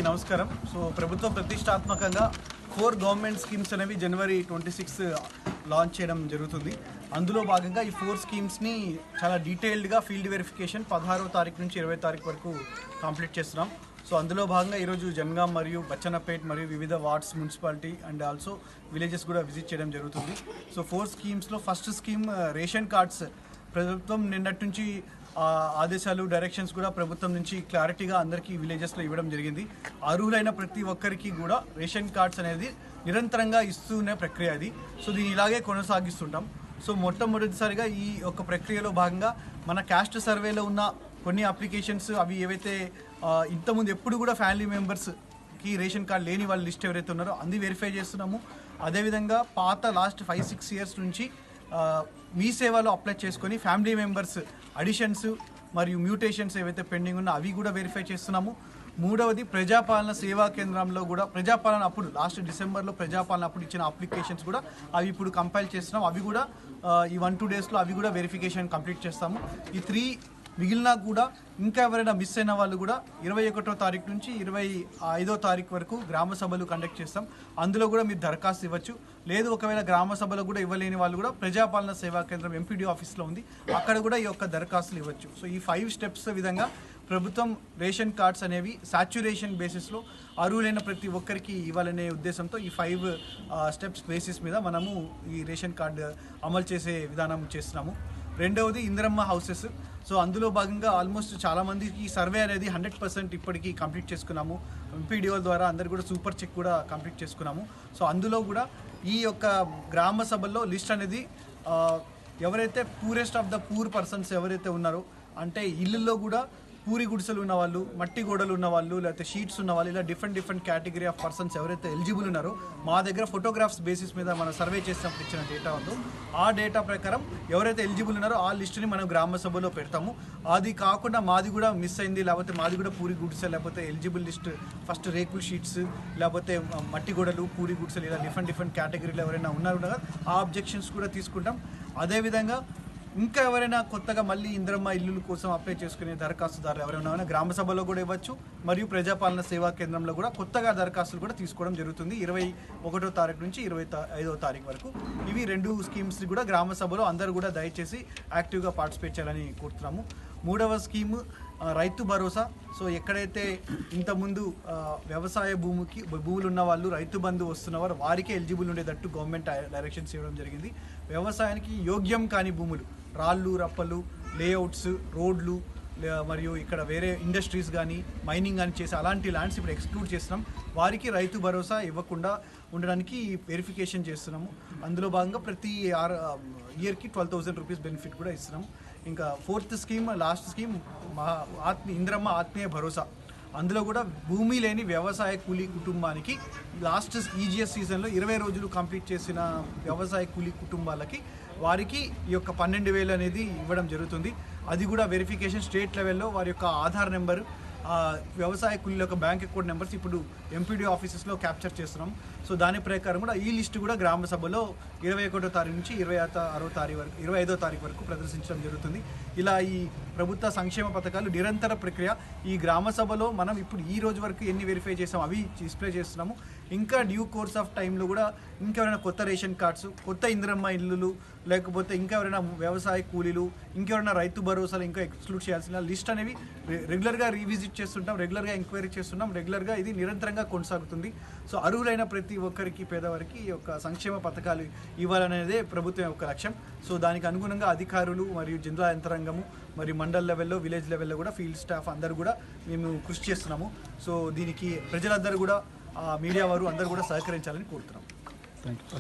నమస్కారం. సో ప్రభుత్వం ప్రతిష్టాత్మకంగా 4 గవర్నమెంట్ స్కీమ్స్ అనేవి జనవరి 26 లాంచ్ చేయడం జరుగుతుంది. అందులో భాగంగా ఈ 4 స్కీమ్స్ని చాలా డీటెయిల్డ్గా ఫీల్డ్ వెరిఫికేషన్ 16వ తారీఖు నుంచి 20వ తారీఖు వరకు కంప్లీట్ చేస్తున్నాం. సో అందులో భాగంగా ఈరోజు జనగాం మరియు బచ్చన్నపేట్ మరియు వివిధ wards, municipality and also villages కూడా విజిట్ చేయడం జరుగుతుంది. సో 4 స్కీమ్స్లో ఫస్ట్ స్కీమ్ రేషన్ కార్డ్స్. ప్రభుత్వం నిన్నటి నుంచి ఆదేశాలు, డైరెక్షన్స్ కూడా ప్రభుత్వం నుంచి క్లారిటీగా అందరికీ విలేజెస్లో ఇవ్వడం జరిగింది. అర్హులైన ప్రతి ఒక్కరికి కూడా రేషన్ కార్డ్స్ అనేది నిరంతరంగా ఇస్తూనే ప్రక్రియ అది. సో దీన్ని ఇలాగే కొనసాగిస్తుంటాం. సో మొట్టమొదటిసారిగా ఈ యొక్క ప్రక్రియలో భాగంగా మన క్యాస్ట్ సర్వేలో ఉన్న కొన్ని అప్లికేషన్స్ అవి ఏవైతే ఇంతకుముందు ఎప్పుడు కూడా ఫ్యామిలీ మెంబర్స్కి రేషన్ కార్డ్ లేని వాళ్ళ లిస్ట్ ఎవరైతే ఉన్నారో అది వెరిఫై చేస్తున్నాము. అదేవిధంగా పాత లాస్ట్ 5-6 ఇయర్స్ నుంచి మీ సేవలో అప్లై చేసుకొని ఫ్యామిలీ మెంబర్స్ అడిషన్స్ మరియు మ్యూటేషన్స్ ఏవైతే పెండింగ్ ఉన్నా అవి కూడా వెరిఫై చేస్తున్నాము. మూడవది ప్రజాపాలన సేవా కేంద్రంలో కూడా ప్రజాపాలన అప్పుడు లాస్ట్ డిసెంబర్లో ప్రజాపాలన అప్పుడు ఇచ్చిన అప్లికేషన్స్ కూడా అవి ఇప్పుడు కంపైల్ చేస్తున్నాం. అవి కూడా ఈ 1-2 డేస్లో అవి కూడా వెరిఫికేషన్ కంప్లీట్ చేస్తాము. ఈ 3 మిగిలినా కూడా ఇంకా ఎవరైనా మిస్ అయిన వాళ్ళు కూడా 21వ తారీఖు నుంచి 25వ తారీఖు వరకు గ్రామ సభలు కండక్ట్ చేస్తాం. అందులో కూడా మీరు దరఖాస్తు ఇవ్వచ్చు. లేదు ఒకవేళ గ్రామ సభలో కూడా ఇవ్వలేని వాళ్ళు కూడా ప్రజాపాలన సేవా కేంద్రం ఎంపీడీ ఆఫీస్లో ఉంది, అక్కడ కూడా ఈ యొక్క దరఖాస్తులు ఇవ్వచ్చు. సో ఈ 5 స్టెప్స్ విధంగా ప్రభుత్వం రేషన్ కార్డ్స్ అనేవి సాచ్యురేషన్ బేసిస్లో అర్హులైన ప్రతి ఒక్కరికి ఇవ్వాలనే ఉద్దేశంతో ఈ 5 స్టెప్స్ బేసిస్ మీద మనము ఈ రేషన్ కార్డు అమలు చేసే విధానం చేస్తున్నాము. రెండవది ఇందిరమ్మ హౌసెస్. సో అందులో భాగంగా ఆల్మోస్ట్ చాలామందికి సర్వే అనేది 100% ఇప్పటికీ కంప్లీట్ చేసుకున్నాము. ఎంపీడీఓ ద్వారా అందరు కూడా సూపర్ చెక్ కూడా కంప్లీట్ చేసుకున్నాము. సో అందులో కూడా ఈ యొక్క గ్రామ సభల్లో లిస్ట్ అనేది ఎవరైతే poorest of the poor persons ఎవరైతే ఉన్నారో, అంటే ఇళ్ళల్లో కూడా పూరి గుడిసెలు ఉన్న వాళ్ళు, మట్టి గోడలు ఉన్న వాళ్ళు, లేకపోతే షీట్స్ ఉన్న వాళ్ళు, ఇలా డిఫరెంట్ కేటగిరీ ఆఫ్ పర్సన్స్ ఎవరైతే ఎలిజిబుల్ ఉన్నారో మా దగ్గర ఫోటోగ్రాఫ్స్ బేసిస్ మీద మనం సర్వే చేసినప్పుడు ఇచ్చిన డేటా ఉందో ఆ డేటా ప్రకారం ఎవరైతే ఎలిజిబుల్ ఉన్నారో ఆ లిస్టుని మనం గ్రామ సభలో పెడతాము. అది కాకుండా మాది కూడా మిస్ అయింది, లేకపోతే మాది కూడా పూరి గుడిసె, లేకపోతే ఎలిజిబుల్ లిస్ట్ ఫస్ట్ రేకుల్ షీట్స్, లేకపోతే మట్టి గోడలు, పూరి గుడిసెలు, ఇలా డిఫరెంట్ కేటగిరీలో ఎవరైనా ఉన్నారు ఆ అబ్జెక్షన్స్ కూడా తీసుకుంటాం. అదేవిధంగా ఇంకా ఎవరైనా కొత్తగా మళ్ళీ ఇందిరమ్మ ఇల్లుల కోసం అప్లై చేసుకునే దరఖాస్తుదారులు ఎవరైనా గ్రామ సభలో కూడా ఇవ్వచ్చు, మరియు ప్రజాపాలన సేవా కేంద్రంలో కూడా కొత్తగా దరఖాస్తులు కూడా తీసుకోవడం జరుగుతుంది 21వ తారీఖు నుంచి 25వ తారీఖు వరకు. ఇవి 2 స్కీమ్స్ కూడా గ్రామ సభలో అందరూ కూడా దయచేసి యాక్టివ్గా పార్టిసిపేట్ చేయాలని కోరుతున్నాము. మూడవ స్కీము రైతు భరోసా. సో ఎక్కడైతే ఇంతకుముందు వ్యవసాయ భూములు ఉన్న వాళ్ళు రైతు బంధు వస్తున్నవారు వారికే ఎలిజిబుల్ ఉండేటట్టు గవర్నమెంట్ డైరెక్షన్స్ ఇవ్వడం జరిగింది. వ్యవసాయానికి యోగ్యం కాని భూములు, రాళ్ళు రప్పలు, లేఅవుట్స్, రోడ్లు మరియు ఇక్కడ వేరే ఇండస్ట్రీస్ కానీ మైనింగ్ కానీ చేసి అలాంటి ల్యాండ్స్ ఇప్పుడు ఎక్స్క్లూడ్ చేస్తున్నాం. వారికి రైతు భరోసా ఇవ్వకుండా ఉండడానికి వెరిఫికేషన్ చేస్తున్నాము. అందులో భాగంగా ప్రతి ఇయర్కి 12,000 రూపీస్ బెనిఫిట్ కూడా ఇస్తున్నాము. ఇంకా 4th scheme, last scheme Indiramma ఆత్మీయ భరోసా. అందులో కూడా భూమి లేని వ్యవసాయ కూలీ కుటుంబానికి లాస్ట్ ఈజీఎస్ సీజన్లో 20 రోజులు కంప్లీట్ చేసిన వ్యవసాయ కూలీ కుటుంబాలకి వారికి ఈ యొక్క 12,000 అనేది ఇవ్వడం జరుగుతుంది. అది కూడా వెరిఫికేషన్ స్టేట్ లెవెల్లో వారి యొక్క ఆధార్ నెంబరు, వ్యవసాయ కూలీల యొక్క బ్యాంక్ అకౌంట్ నెంబర్స్ ఇప్పుడు ఎంపీడీ ఆఫీసెస్లో క్యాప్చర్ చేస్తున్నాం. సో దాని ప్రకారం కూడా ఈ లిస్టు కూడా గ్రామ సభలో 21వ తారీఖు నుంచి 25వ తారీఖు వరకు ప్రదర్శించడం జరుగుతుంది. ఇలా ఈ ప్రభుత్వ సంక్షేమ పథకాలు నిరంతర ప్రక్రియ. ఈ గ్రామ సభలో మనం ఇప్పుడు ఈ రోజు వరకు ఎన్ని వెరిఫై చేసాం అవి డిస్ప్లే చేస్తున్నాము. ఇంకా డ్యూ కోర్స్ ఆఫ్ టైంలో కూడా ఇంకెవరైనా కొత్త రేషన్ కార్డ్స్, కొత్త ఇందిరమ్మ ఇల్లులు, లేకపోతే ఇంకెవరైనా వ్యవసాయ కూలీలు, ఇంకెవరైనా రైతు భరోసాలు ఇంకా ఎక్స్క్లూడ్ చేయాల్సిన లిస్ట్ అనేవి రెగ్యులర్గా రీవిజిట్ చేస్తుంటాం, రెగ్యులర్గా ఎంక్వైరీ చేస్తున్నాం. రెగ్యులర్గా ఇది నిరంతరంగా కొనసాగుతుంది. సో అర్హులైన ప్రతి ఒక్కరికి, పేదవారికి ఈ యొక్క సంక్షేమ పథకాలు ఇవ్వాలనేదే ప్రభుత్వం యొక్క లక్ష్యం. సో దానికి అనుగుణంగా అధికారులు మరియు జిల్లా యంత్రాంగము మరియు మండల్ లెవెల్లో, విలేజ్ లెవెల్లో కూడా ఫీల్డ్ స్టాఫ్ అందరూ కూడా మేము కృషి చేస్తున్నాము. సో దీనికి ప్రజలందరూ కూడా, మీడియా వారు అందరూ కూడా సహకరించాలని కోరుతున్నాం. Thank you.